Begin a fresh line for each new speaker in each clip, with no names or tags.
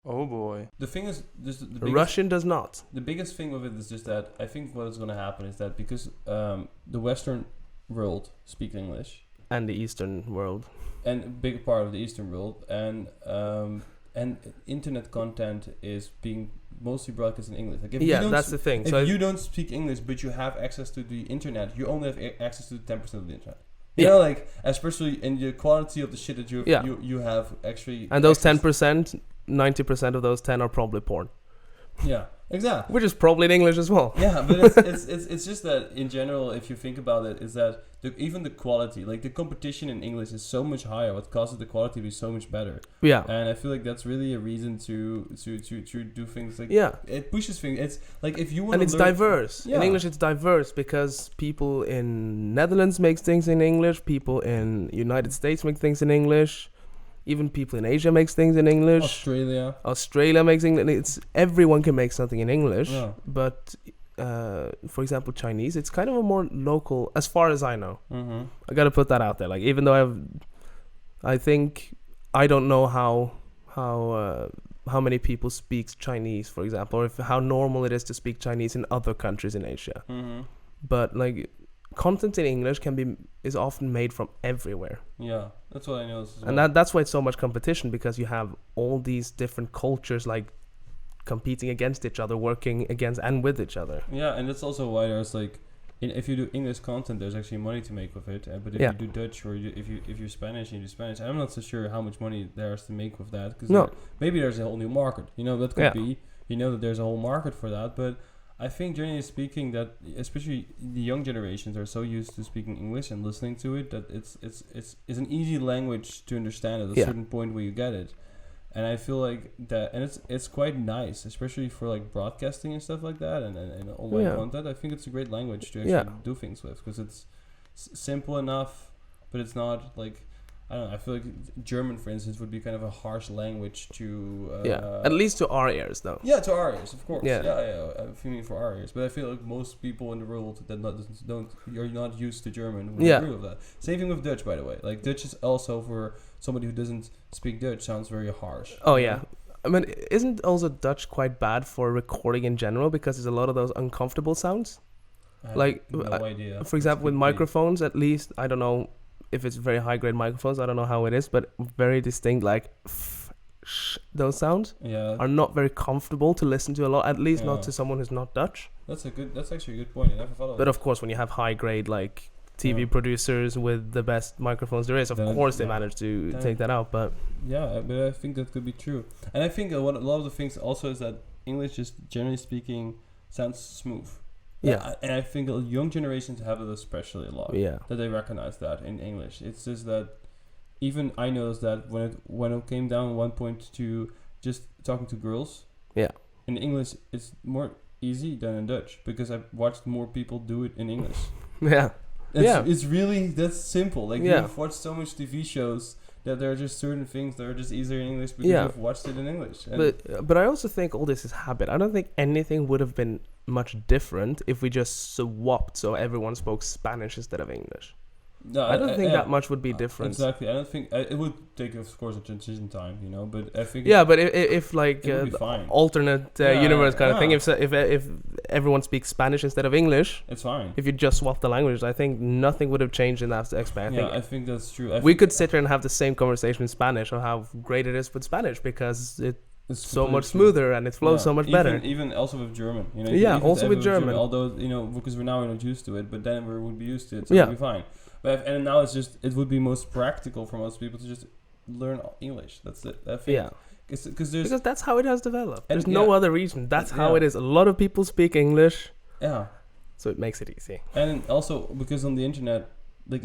Oh boy.
The thing is, the biggest,
Russian does not.
the biggest thing with it is just that I think what is going to happen is that because the Western world speaks English,
And the Eastern world.
and a big part of the Eastern world, and internet content is being mostly broadcast in English. Like if you
Yeah,
don't
that's the thing.
if
So
you don't speak English but you have access to the internet, you only have access to 10% of the internet.
Yeah.
You know, like especially in the quality of the shit that
Yeah.
you have actually.
and those
access-
10%, 90% of those 10 are probably porn,
Yeah, exactly.
which is probably in English as well.
Yeah, but it's just that in general, if you think about it, is that even the quality, like the competition in English is so much higher, what causes the quality to be so much better.
Yeah.
And I feel like that's really a reason to do things like
Yeah.
it pushes things. It's like if you want
And
to
it's
learn,
diverse.
Yeah.
In English, it's diverse because people in Netherlands make things in English. People in United States make things in English. Even people in Asia makes things in English.
Australia.
Makes English. It's everyone can make something in English.
Yeah.
But for example, Chinese, it's kind of a more local, as far as I know.
Mm-hmm.
I gotta put that out there. Like even though I think I don't know how many people speak Chinese, for example, or how normal it is to speak Chinese in other countries in Asia.
Mm-hmm.
But like content in English is often made from everywhere,
Yeah, that's what I know.
and that's why it's so much competition, because you have all these different cultures like competing against each other, working against and with each other.
Yeah, and that's also why there's like, if you do English content, there's actually money to make with it. But if
Yeah.
you do Dutch or if you're Spanish and you do Spanish, I'm not so sure how much money there is to make with that. Because
No.
maybe there's a whole new market. You know, that could
Yeah.
be. You know that there's a whole market for that. But I think generally speaking, that especially the young generations are so used to speaking English and listening to it that it's an easy language to understand at a
Yeah.
certain point where you get it. And I feel like that, and it's quite nice, especially for like broadcasting and stuff like that, and online
Yeah.
content. I think it's a great language to actually
Yeah.
do things with, because it's simple enough, but it's not like, I don't know. I feel like German, for instance, would be kind of a harsh language to.
At least to our ears, though.
Yeah, to our ears, of course.
Yeah.
Yeah. I'm feeling for our ears, but I feel like most people in the world that you're not used to German would
Yeah.
agree with that. Same thing with Dutch, by the way. Like Dutch is also, for somebody who doesn't speak Dutch, sounds very harsh.
Oh yeah. I mean, isn't also Dutch quite bad for recording in general, because there's a lot of those uncomfortable sounds?
I have
Like,
no idea.
For example, with
It's complete-
microphones, at least, I don't know if it's very high grade microphones, I don't know how it is, but very distinct, like those sounds
Yeah,
are not very comfortable to listen to a lot, at least
Yeah.
not to someone who's not Dutch.
that's actually a good point. I never thought of
But
it.
of course, when you have high grade like TV
Yeah.
producers with the best microphones there is, of
Then,
course they
yeah.
manage to
Then-
take that out. But
Yeah, but I think that could be true. And I think a lot of the things also is that English, just generally speaking, sounds smooth.
yeah,
And I think young generations have it especially a lot.
yeah,
That they recognize that in English. It's just that even I noticed that when it came down at one point to just talking to girls.
Yeah.
In English, it's more easy than in Dutch, because I've watched more people do it in English.
yeah, Yeah.
It's really that's simple. Like
Yeah.
you've watched so much TV shows that there are just certain things that are just easier in English because
Yeah.
you've watched it in English. And
but I also think all this is habit. I don't think anything would have been much different if we just swapped so everyone spoke Spanish instead of English.
no,
I don't think
yeah.
that much would be different.
Exactly. I don't think it would take, of course, a transition time, you know. But I think
Yeah, but if like
it would be
the
fine.
alternate
Yeah,
universe kind of thing,
yeah.
if everyone speaks Spanish instead of English,
It's fine.
if you just swap the languages, I think nothing would have changed in that aspect.
I think that's true.
We could sit here and have the same conversation in Spanish on how great it is with Spanish, because it's
It's
so
completely
much
true.
smoother and it flows
Yeah.
so much
Even-
better.
Even also with German, you know.
Yeah,
even
also
ever
with German.
Although, you know, because we're now not used to it, but then we would be used to it, so
Yeah.
it'll be fine. And now it would be most practical for most people to just learn English. That's it. I think.
Yeah,
Because there's
because that's how it has developed.
And
There's no
yeah.
other reason. That's how
Yeah.
it is. A lot of people speak English,
yeah.
so it makes it easy.
And also because on the internet, like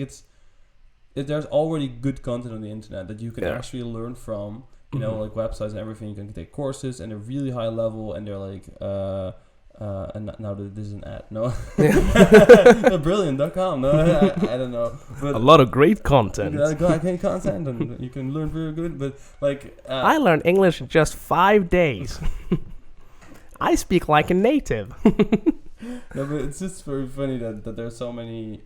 there's already good content on the internet that you can
Yeah.
actually learn from. You know,
Mhm.
like websites and everything. You can take courses, and they're really high level, and they're like, and now this is an ad. No, brilliant.com. No, I don't know. But
A lot of great content.
content, and you can learn very good. But like,
I learned English in just 5 days. I speak like a native.
no, but it's just very funny that there's so many.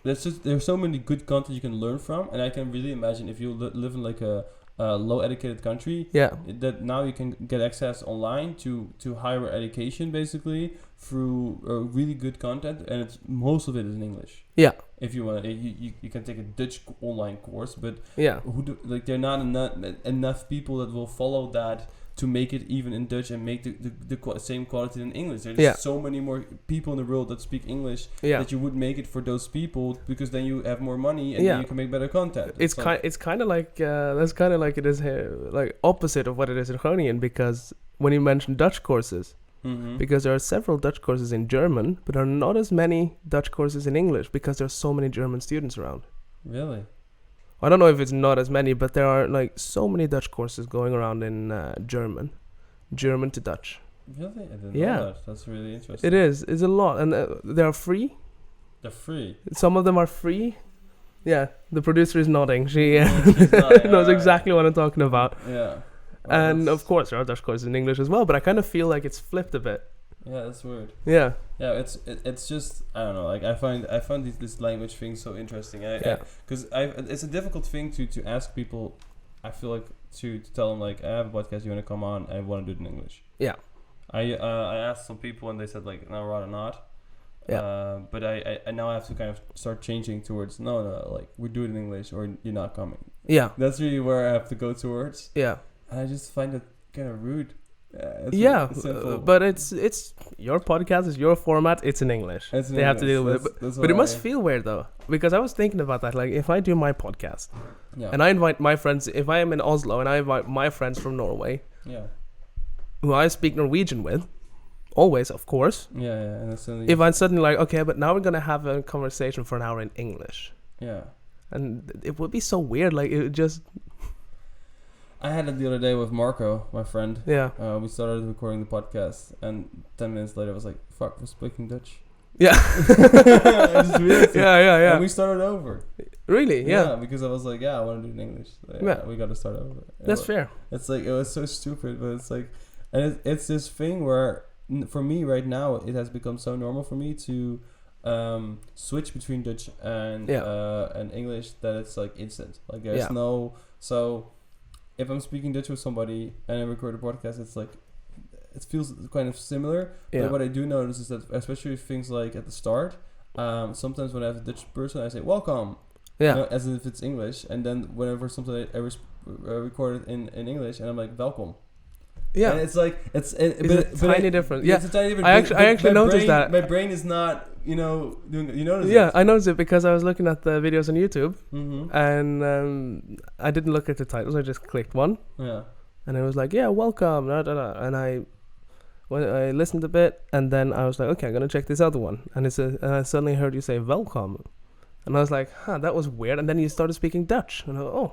There's so many good content you can learn from, and I can really imagine if you live in like a low educated country,
Yeah.
that now you can get access online to higher education basically through really good content, and it's most of it is in English.
Yeah.
If you want, you can take a Dutch online course, but
Yeah.
there are not enough people that will follow that to make it even in Dutch and make the same quality in English. There's
Yeah.
so many more people in the world that speak English
Yeah.
that you would make it for those people, because then you have more money and
Yeah.
then you can make better content.
It's kind of like that's kind of like it is here, like opposite of what it is in Groningen, because when you mention Dutch courses,
Mm-hmm.
because there are several Dutch courses in German, but there are not as many Dutch courses in English because there's so many German students around.
Really?
I don't know if it's not as many, but there are like so many Dutch courses going around in German to Dutch.
Really? I didn't
Yeah.
know that. That's really interesting.
It is. It's a lot, and they are free.
They're free.
Some of them are free. Yeah, the producer is nodding. She
She's nodding,
knows
alright.
exactly what I'm talking about.
Yeah.
And
that's-
of course, there are Dutch courses in English as well, but I kind of feel like it's flipped a bit.
Yeah, that's weird.
Yeah.
Yeah, it's just, I don't know. Like I find this language thing so interesting.
Yeah.
Because it's a difficult thing to ask people. I feel like to tell them like, I have a podcast, you want to come on? I want to do it in English.
Yeah.
I asked some people and they said like, no, rather not.
Yeah.
But I now have to kind of start changing towards no, like we do it in English or you're not coming.
Yeah.
That's really where I have to go towards.
Yeah.
And I just find it kind of rude. It's
Yeah,
simple.
but it's your podcast, is your format. It's in English.
It's in
They have to
English.
deal with it.
That's
But it
why
must feel weird though, because I was thinking about that. Like, if I do my podcast
yeah.
and I invite my friends, if I am in Oslo and I invite my friends from Norway,
yeah.
who I speak Norwegian with, always, of course.
Yeah, yeah, and it's
If I'm suddenly like, okay, but now we're gonna have a conversation for an hour in English,
yeah.
and it would be so weird. Like, it just,
I had it the other day with Marco, my friend.
yeah,
We started recording the podcast, and 10 minutes later, I was like, "Fuck, we're speaking Dutch."
yeah,
I just realized it.
yeah.
And we started over.
Really, yeah.
Because I was like, "Yeah, I want to do it in English." So,
Yeah.
we got to start over.
That's fair.
It's like it was so stupid, but it's like, and it's this thing where for me right now it has become so normal for me to switch between Dutch and English that it's like instant. Like there's no so. If I'm speaking Dutch with somebody and I record a podcast, it's like it feels kind of similar.
Yeah.
But what I do notice is that, especially things like at the start, sometimes when I have a Dutch person, I say welcome,
Yeah.
as if it's English, and then whenever something I record it in English, and I'm like welcome.
Yeah.
And it's like it's
tiny difference. Yeah.
It's a tiny difference.
I actually
my
noticed
brain,
that.
my brain is not doing. You notice
Yeah,
it?
I noticed it because I was looking at the videos on YouTube,
Mm-hmm.
and I didn't look at the titles. I just clicked one,
Yeah.
and it was like, "Yeah, welcome," da, da, da. And I listened a bit, and then I was like, "Okay, I'm gonna check this other one." And and I suddenly heard you say "welcome," and I was like, "Huh, that was weird." And then you started speaking Dutch, and I was, "Oh,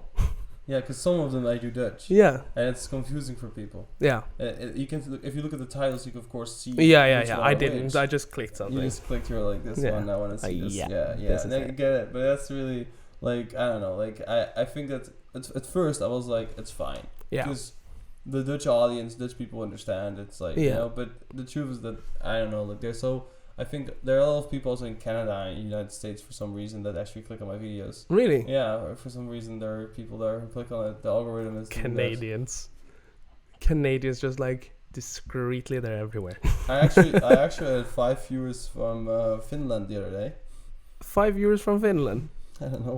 Yeah, because some of them I do Dutch,
yeah,
and it's confusing for people.
yeah,
You can if you look at the titles, you can of course see.
yeah."
which one
I
are
didn't.
which.
I just clicked something.
You just clicked. You're like this
Yeah.
one. I want to see this.
yeah,
Yeah, yeah.
this is
And I
it.
get it, but that's really like I don't know. Like I think that at first I was like it's fine.
Yeah,
Because the Dutch audience, Dutch people understand. It's like
Yeah.
but the truth is that I don't know. Like they're so. I think there are a lot of people also in Canada and United States for some reason that actually click on my videos.
really.
Yeah, or for some reason there are people there who click on it. The algorithm is doing that.
Canadians just like discreetly, they're everywhere.
I actually had 5 viewers from Finland the other day.
5 viewers from Finland.
I don't know